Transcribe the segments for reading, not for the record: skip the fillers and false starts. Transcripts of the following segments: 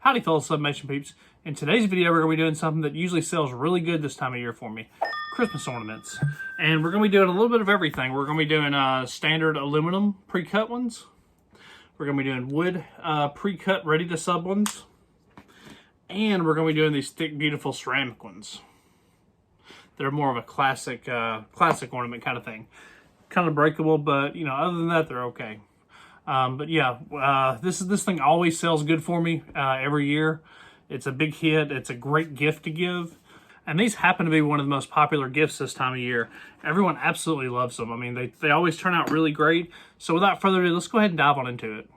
Howdy fellow Sublimation peeps. In today's video we're going to be doing something that usually sells really good this time of year for me. Christmas ornaments. And we're going to be doing a little bit of everything. We're going to be doing standard aluminum pre-cut ones. We're going to be doing wood pre-cut ready to sub ones. And we're going to be doing these thick beautiful ceramic ones. They're more of a classic ornament kind of thing. Kind of breakable, but you know, other than that they're okay. But yeah, this thing always sells good for me every year. It's a big hit. It's a great gift to give. And these happen to be one of the most popular gifts this time of year. Everyone absolutely loves them. I mean, they always turn out really great. So without further ado, let's go ahead and dive on into it.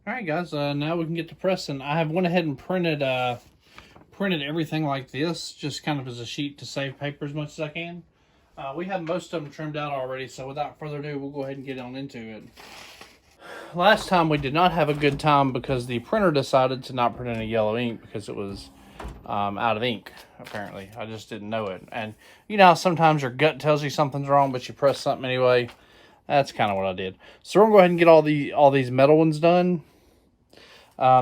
All right, guys, now we can get to pressing. I have went ahead and printed everything like this, just kind of as a sheet to save paper as much as I can. We have most of them trimmed out already, so without further ado, we'll go ahead and get on into it. Last time we did not have a good time because the printer decided to not print any yellow ink because it was out of ink, apparently. I just didn't know it. And you know how sometimes your gut tells you something's wrong, but you press something anyway? That's kind of what I did. So we're going to go ahead and get all these metal ones done.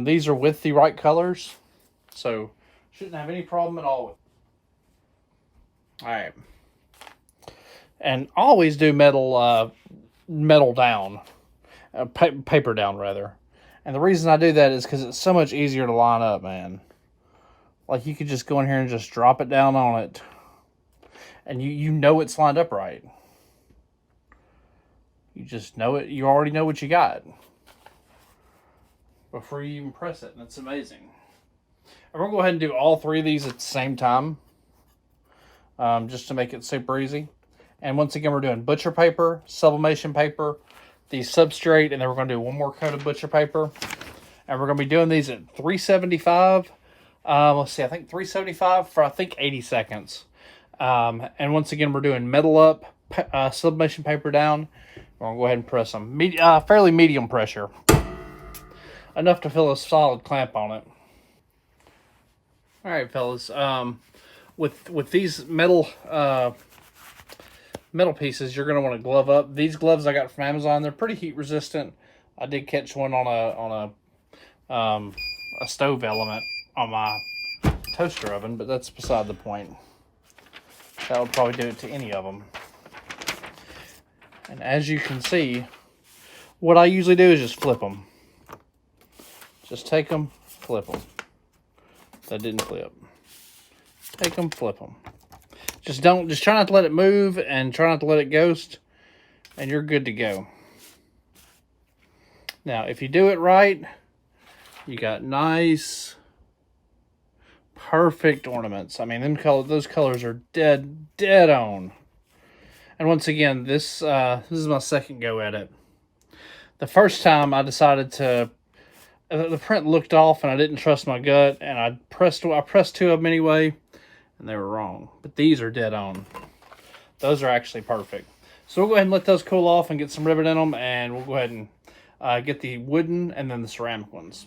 These are with the right colors, so shouldn't have any problem at all with it. All right. And always do metal down. Paper down, rather. And the reason I do that is because it's so much easier to line up, man. Like, you could just go in here and just drop it down on it. And you know it's lined up right. You just know it. You already know what you got before you even press it. And it's amazing. And we're going to go ahead and do all three of these at the same time. Just to make it super easy. And once again, we're doing butcher paper, sublimation paper, the substrate, and then we're going to do one more coat of butcher paper. And we're going to be doing these at 375. Let's see, I think 375 for, 80 seconds. And once again, we're doing metal up, sublimation paper down. We're going to go ahead and press them. Fairly medium pressure. Enough to feel a solid clamp on it. All right, fellas. With these metal pieces, you're going to want to glove up. These gloves I got from Amazon, they're pretty heat resistant. I did catch one on a stove element on my toaster oven, but that's beside the point. That would probably do it to any of them. And as you can see, what I usually do is just flip them. Just take them, flip them. That didn't flip. Take them, flip them. Just try not to let it move and try not to let it ghost, and you're good to go. Now, if you do it right, you got nice, perfect ornaments. I mean, those colors are dead on. And once again, this is my second go at it. The first time I decided to, the print looked off and I didn't trust my gut, and I pressed two of them anyway. And they were wrong. But these are dead on. Those are actually perfect. So we'll go ahead and let those cool off and get some ribbon in them. And we'll go ahead and get the wooden and then the ceramic ones.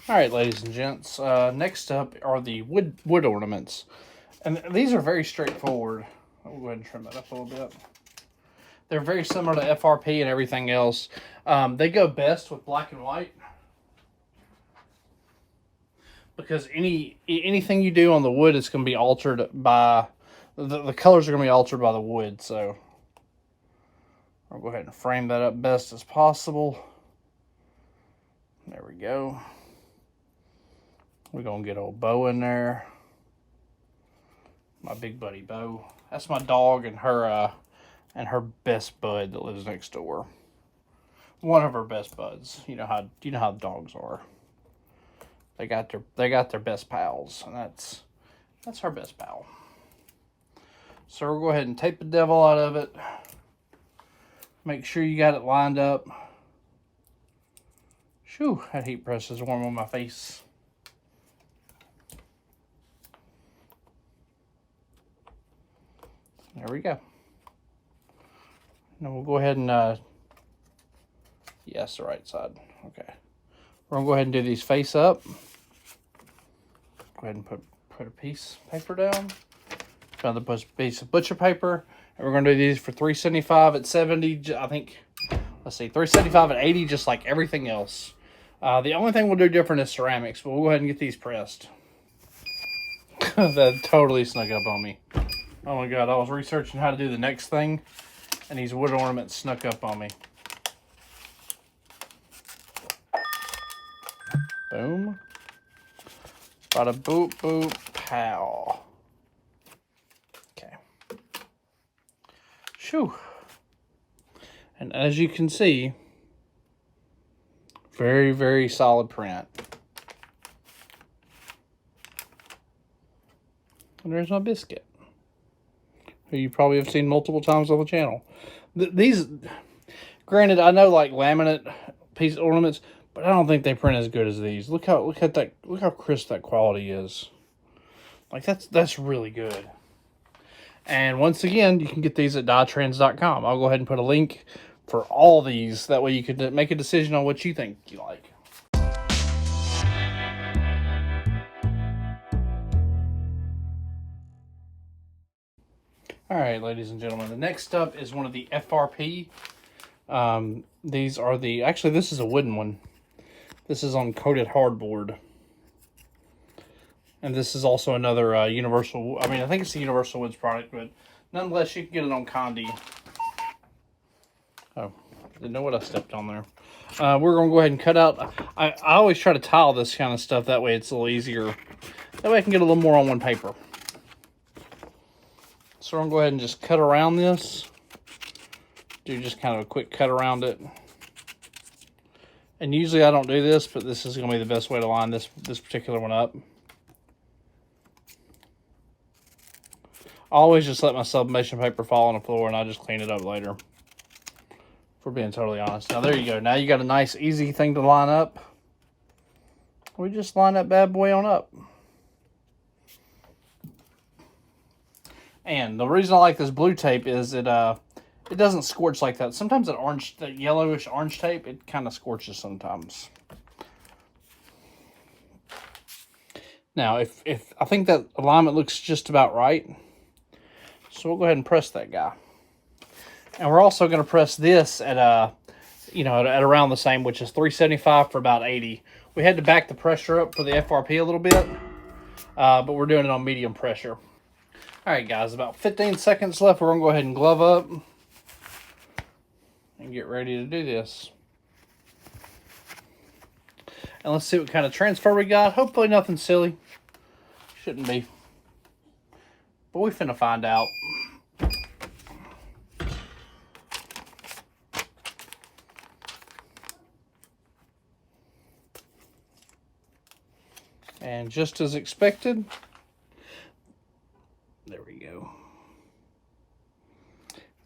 Alright, ladies and gents. Next up are the wood ornaments. And these are very straightforward. I'll go ahead and trim that up a little bit. They're very similar to FRP and everything else. They go best with black and white. Because anything you do on the wood is going to be altered by... The colors are going to be altered by the wood. So I'll go ahead and frame that up best as possible. There we go. We're going to get old Bo in there. My big buddy Bo. That's my dog and her best bud that lives next door. One of her best buds. You know how dogs are. They got their best pals, and that's her best pal. So we'll go ahead and take the devil out of it. Make sure you got it lined up. Shoo, that heat press is warm on my face. There we go. Now we'll go ahead and, yes, the right side. Okay. We're going to go ahead and do these face up. Go ahead and put a piece of paper down. Another piece of butcher paper. And we're going to do these for $3.75 at 70. I think, let's see, $3.75 at 80, just like everything else. The only thing we'll do different is ceramics, but we'll go ahead and get these pressed. That totally snuck up on me. Oh my God, I was researching how to do the next thing, and these wood ornaments snuck up on me. Boom. Bada boop boop pow. Okay. Shoo. And as you can see, very, very solid print. And there's my biscuit, who you probably have seen multiple times on the channel. These, granted, I know like laminate piece ornaments, but I don't think they print as good as these. Look how crisp that quality is. Like that's really good. And once again, you can get these at DyeTrans.com. I'll go ahead and put a link for all these. That way you can make a decision on what you think you like. All right, ladies and gentlemen, the next up is one of the FRP. These are the, actually this is a wooden one. This is on coated hardboard. And this is also another Universal, I mean, I think it's a Universal Woods product, but nonetheless, you can get it on Conde. Oh, didn't know what I stepped on there. We're going to go ahead and cut out, I always try to tile this kind of stuff, that way it's a little easier. That way I can get a little more on one paper. So I'm going to go ahead and just cut around this. Do just kind of a quick cut around it. And usually I don't do this, but this is going to be the best way to line this particular one up. I always just let my sublimation paper fall on the floor and I just clean it up later. For being totally honest. Now there you go. Now you got a nice easy thing to line up. We just line that bad boy on up. And the reason I like this blue tape is it doesn't scorch like that. Sometimes that yellowish orange tape, it kind of scorches sometimes. Now, if I think that alignment looks just about right, so we'll go ahead and press that guy. And we're also going to press this at at around the same, which is $3.75 for about 80. We had to back the pressure up for the FRP a little bit, but we're doing it on medium pressure. All right, guys, about 15 seconds left. We're going to go ahead and glove up and get ready to do this. And let's see what kind of transfer we got. Hopefully nothing silly. Shouldn't be. But we finna find out. And just as expected, there we go.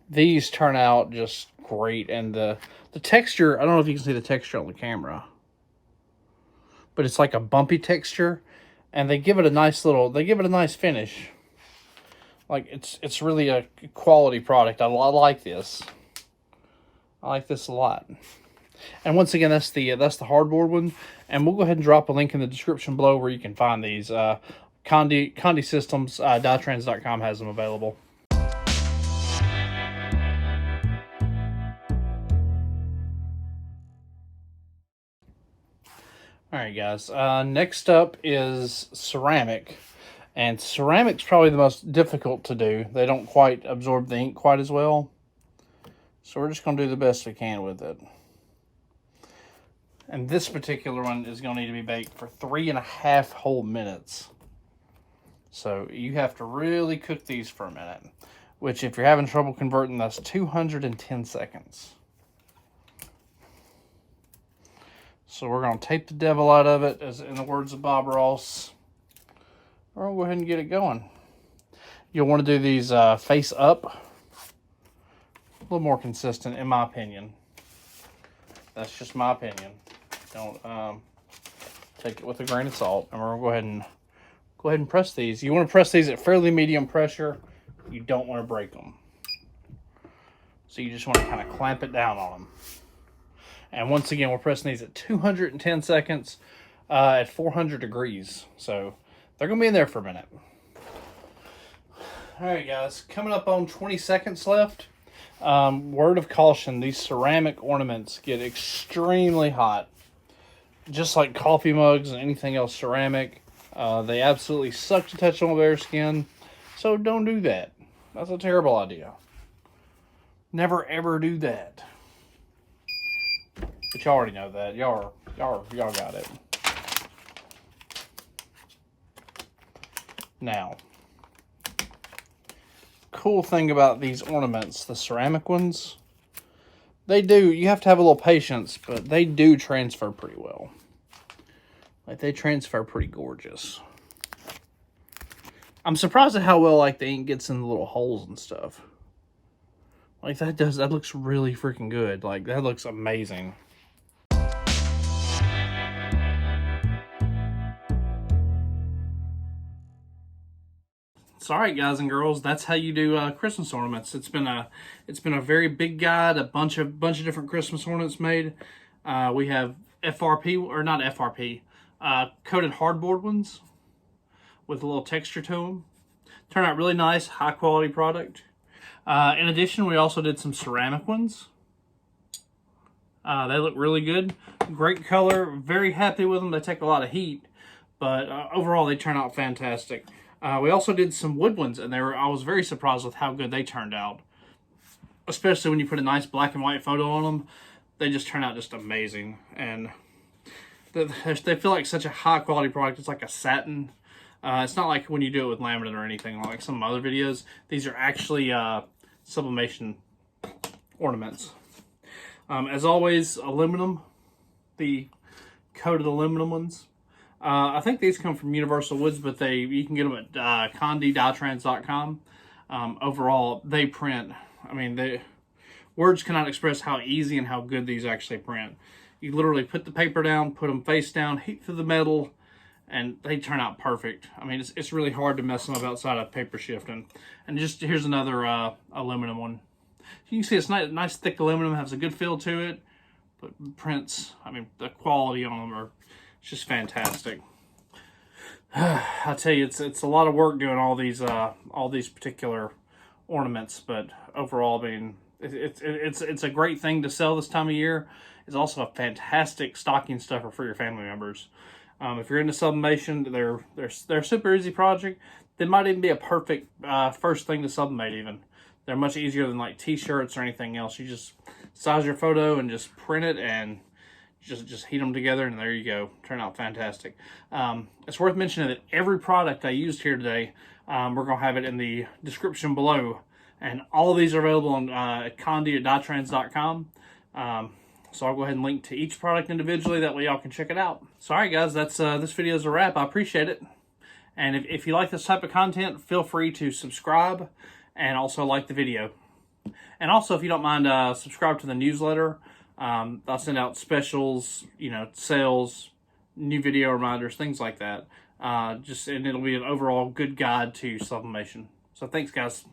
These turn out just great, and the texture, I don't know if you can see the texture on the camera, but it's like a bumpy texture, and they give it a nice finish. Like it's really a quality product. I like this. I like this a lot. And once again, that's the hardboard one, and we'll go ahead and drop a link in the description below where you can find these. Conde Systems, DyeTrans.com has them available. Alright guys, next up is ceramic. And ceramic's probably the most difficult to do. They don't quite absorb the ink quite as well. So we're just going to do the best we can with it. And this particular one is going to need to be baked for 3.5 whole minutes. So you have to really cook these for a minute. Which, if you're having trouble converting, that's 210 seconds. So we're going to tape the devil out of it, as in the words of Bob Ross. We're going to go ahead and get it going. You'll want to do these face up. A little more consistent, in my opinion. That's just my opinion. Don't take it with a grain of salt. And we're going to go ahead and press these. You want to press these at fairly medium pressure. You don't want to break them. So you just want to kind of clamp it down on them. And once again, we're pressing these at 210 seconds at 400 degrees. So they're going to be in there for a minute. Alright guys, coming up on 20 seconds left. Word of caution, these ceramic ornaments get extremely hot. Just like coffee mugs and anything else ceramic. They absolutely suck to touch on bare skin. So don't do that. That's a terrible idea. Never ever do that. But y'all already know that. Y'all got it. Now, cool thing about these ornaments, the ceramic ones, you have to have a little patience, but they do transfer pretty well. Like, they transfer pretty gorgeous. I'm surprised at how well, like, the ink gets in the little holes and stuff. Like, that looks really freaking good. Like, that looks amazing. So, alright guys and girls, that's how you do Christmas ornaments. It's been a very big guide, a bunch of different Christmas ornaments made. We have FRP, or not FRP, coated hardboard ones with a little texture to them. Turned out really nice, high quality product. In addition, we also did some ceramic ones. They look really good. Great color, very happy with them. They take a lot of heat, but overall they turn out fantastic. We also did some wood ones, and I was very surprised with how good they turned out. Especially when you put a nice black and white photo on them. They just turn out just amazing. And they feel like such a high quality product. It's like a satin. It's not like when you do it with laminate or anything like some other videos. These are actually sublimation ornaments. As always, aluminum. The coated aluminum ones. I think these come from Universal Woods, but you can get them at Conde, DyeTrans.com. Overall, they print. I mean, words cannot express how easy and how good these actually print. You literally put the paper down, put them face down, heat through the metal, and they turn out perfect. I mean, it's really hard to mess them up outside of paper shifting. And just here's another aluminum one. You can see it's nice thick aluminum, has a good feel to it, but prints, I mean, the quality on them it's just fantastic. I tell you, it's a lot of work doing all these particular ornaments, but overall, I mean, it's a great thing to sell this time of year. It's also a fantastic stocking stuffer for your family members. If you're into sublimation, they're a super easy project. They might even be a perfect first thing to sublimate even. They're much easier than like t-shirts or anything else. You just size your photo and just print it and just heat them together, and there you go. Turn out fantastic. It's worth mentioning that every product I used here today, we're going to have it in the description below. And all of these are available on Conde at DyeTrans.com. So I'll go ahead and link to each product individually. That way y'all can check it out. So alright guys, that's this video is a wrap. I appreciate it. And if you like this type of content, feel free to subscribe and also like the video. And also, if you don't mind, subscribe to the newsletter. I'll send out specials, sales, new video reminders, things like that. And it'll be an overall good guide to sublimation. So thanks, guys.